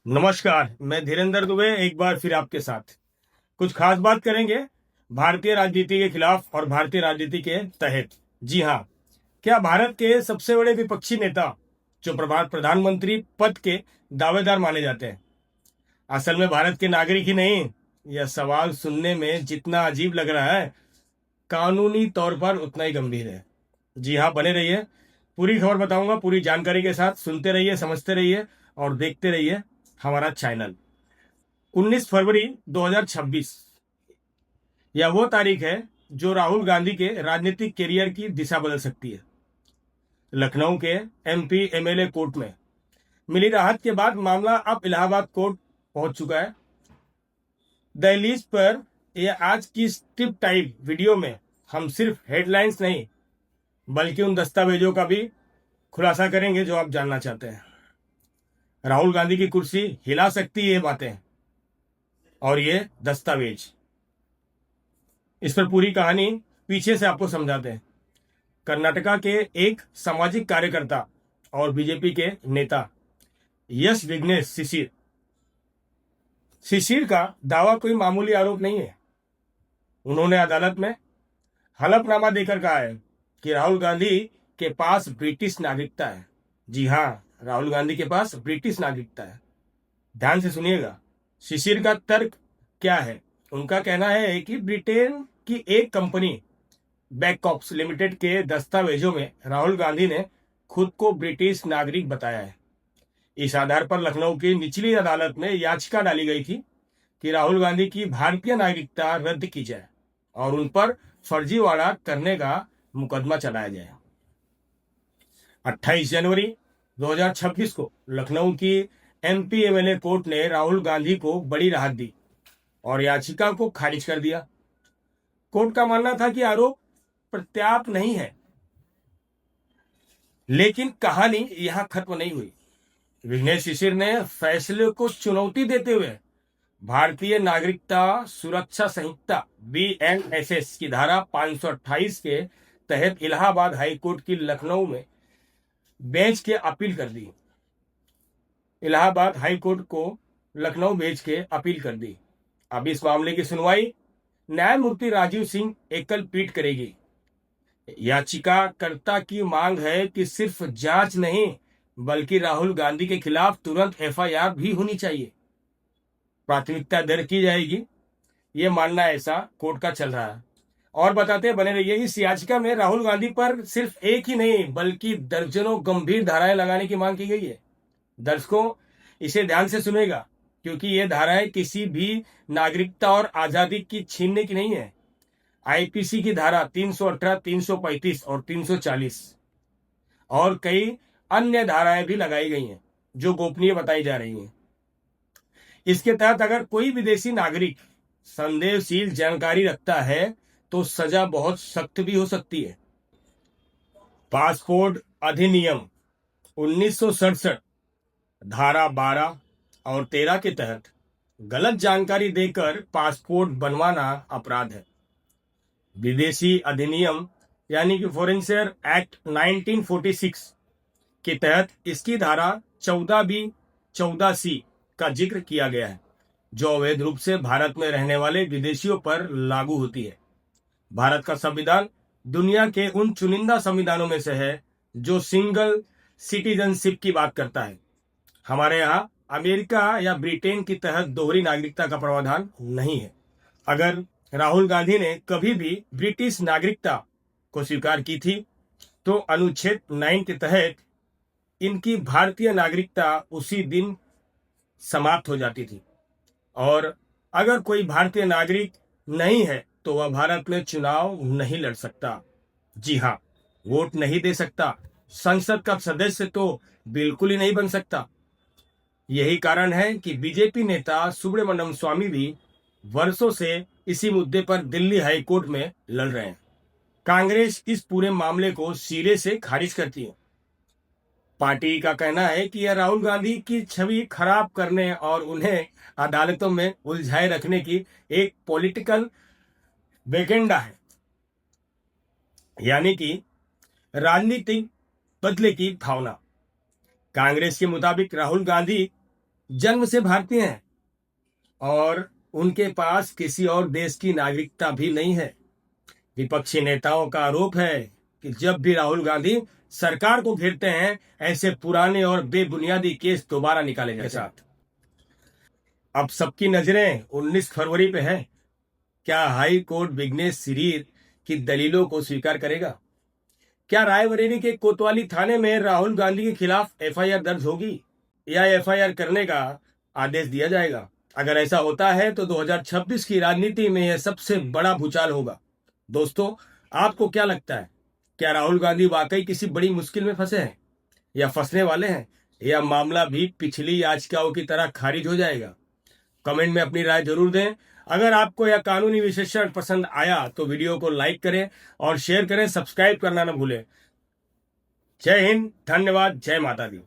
नमस्कार, मैं धीरेन्द्र दुबे एक बार फिर आपके साथ कुछ खास बात करेंगे भारतीय राजनीति के खिलाफ और भारतीय राजनीति के तहत। जी हाँ, क्या भारत के सबसे बड़े विपक्षी नेता जो प्रधानमंत्री पद के दावेदार माने जाते हैं असल में भारत के नागरिक ही नहीं। यह सवाल सुनने में जितना अजीब लग रहा है, कानूनी तौर पर उतना ही गंभीर है। जी हाँ, बने रहिए, पूरी खबर बताऊंगा पूरी जानकारी के साथ। सुनते रहिए, समझते रहिए और देखते रहिए हमारा चैनल। 19 फरवरी 2026 यह वो तारीख है जो राहुल गांधी के राजनीतिक करियर की दिशा बदल सकती है। लखनऊ के एमपी एमएलए कोर्ट में मिली राहत के बाद मामला अब इलाहाबाद कोर्ट पहुंच चुका है। दहलीज पर यह आज की स्ट्रिप टाइप वीडियो में हम सिर्फ हेडलाइंस नहीं बल्कि उन दस्तावेजों का भी खुलासा करेंगे जो आप जानना चाहते हैं। राहुल गांधी की कुर्सी हिला सकती है ये बातें और ये दस्तावेज, इस पर पूरी कहानी पीछे से आपको समझाते हैं। कर्नाटका के एक सामाजिक कार्यकर्ता और बीजेपी के नेता यश विघ्नेश शिशिर का दावा कोई मामूली आरोप नहीं है। उन्होंने अदालत में हलफनामा देकर कहा है कि राहुल गांधी के पास ब्रिटिश नागरिकता है। जी हाँ, राहुल गांधी के पास ब्रिटिश नागरिकता है। ध्यान से सुनिएगा, शिशिर का तर्क क्या है। उनका कहना है कि ब्रिटेन की एक कंपनी बैककॉप्स लिमिटेड के दस्तावेजों में राहुल गांधी ने खुद को ब्रिटिश नागरिक बताया है। इस आधार पर लखनऊ की निचली अदालत में याचिका डाली गई थी कि राहुल गांधी की भारतीय नागरिकता रद्द की जाए और उन पर फर्जीवाड़ा करने का मुकदमा चलाया जाए। 28 जनवरी 2026 को लखनऊ की एमपी एमएलए कोर्ट ने राहुल गांधी को बड़ी राहत दी और याचिका को खारिज कर दिया। कोर्ट का मानना था कि आरोप प्रत्यार्पण नहीं है, लेकिन कहानी यहां खत्म नहीं हुई। विघ्नेश शिशिर ने फैसले को चुनौती देते हुए भारतीय नागरिकता सुरक्षा संहिता बीएनएसएस की धारा 528 के तहत इलाहाबाद हाईकोर्ट की लखनऊ में बेंच के अपील कर दी। इलाहाबाद हाईकोर्ट को लखनऊ बेंच के अपील कर दी। अब इस मामले की सुनवाई न्यायमूर्ति राजीव सिंह एकल पीठ करेगी। याचिकाकर्ता की मांग है कि सिर्फ जांच नहीं बल्कि राहुल गांधी के खिलाफ तुरंत एफआईआर भी होनी चाहिए, प्राथमिकता दर्ज की जाएगी। ये मानना ऐसा कोर्ट का चल रहा है। और बताते बने रहिए, इस याचिका में राहुल गांधी पर सिर्फ एक ही नहीं बल्कि दर्जनों गंभीर धाराएं लगाने की मांग की गई है। दर्शकों, इसे ध्यान से सुनेगा क्योंकि ये धाराएं किसी भी नागरिकता और आजादी की छीनने की नहीं है। आईपीसी की धारा 318, 335 और 340 और कई अन्य धाराएं भी लगाई गई हैं जो गोपनीय बताई जा रही हैं। इसके तहत अगर कोई विदेशी नागरिक संदेहशील जानकारी रखता है तो सजा बहुत सख्त भी हो सकती है। पासपोर्ट अधिनियम 1967 धारा 12 और 13 के तहत गलत जानकारी देकर पासपोर्ट बनवाना अपराध है। विदेशी अधिनियम यानी कि फॉरेनर एक्ट 1946 के तहत इसकी धारा 14B-14C का जिक्र किया गया है जो अवैध रूप से भारत में रहने वाले विदेशियों पर लागू होती है। भारत का संविधान दुनिया के उन चुनिंदा संविधानों में से है जो सिंगल सिटीजनशिप की बात करता है। हमारे यहाँ अमेरिका या ब्रिटेन की तहत दोहरी नागरिकता का प्रावधान नहीं है। अगर राहुल गांधी ने कभी भी ब्रिटिश नागरिकता को स्वीकार की थी तो अनुच्छेद 9 के तहत इनकी भारतीय नागरिकता उसी दिन समाप्त हो जाती थी और अगर कोई भारतीय नागरिक नहीं है तो वह भारत में चुनाव नहीं लड़ सकता। जी हाँ, वोट नहीं दे सकता, संसद का सदस्य तो बिल्कुल ही नहीं बन सकता। यही कारण है कि बीजेपी नेता सुब्रमण्यम स्वामी भी वर्षों से इसी मुद्दे पर दिल्ली हाईकोर्ट में लड़ रहे हैं। कांग्रेस इस पूरे मामले को सिरे से खारिज करती है। पार्टी का कहना है कि यह राहुल गांधी की छवि खराब करने और उन्हें अदालतों में उलझाए रखने की एक पॉलिटिकल वेगेंडा है, यानी कि राजनीतिक बदले की भावना। कांग्रेस के मुताबिक राहुल गांधी जन्म से भारतीय हैं और उनके पास किसी और देश की नागरिकता भी नहीं है। विपक्षी नेताओं का आरोप है कि जब भी राहुल गांधी सरकार को घेरते हैं, ऐसे पुराने और बेबुनियादी केस दोबारा निकाले जाते हैं। साथ अब सबकी नजरें 19 फरवरी पे है। क्या हाई कोर्ट विघ्नेश सिरीर की दलीलों को स्वीकार करेगा? क्या रायबरेली के कोतवाली थाने में राहुल गांधी के खिलाफ एफआईआर दर्ज होगी या एफआईआर करने का आदेश दिया जाएगा? अगर ऐसा होता है तो 2026 की राजनीति में यह सबसे बड़ा भूचाल होगा। दोस्तों, आपको क्या लगता है? क्या राहुल गांधी वाकई किसी बड़ी मुश्किल में फंसे हैं या फंसने वाले हैं, या मामला भी पिछली याचिकाओं की तरह खारिज हो जाएगा? कमेंट में अपनी राय जरूर दें। अगर आपको यह कानूनी विश्लेषण पसंद आया तो वीडियो को लाइक करें और शेयर करें। सब्सक्राइब करना न भूलें। जय हिंद, धन्यवाद, जय माता दी।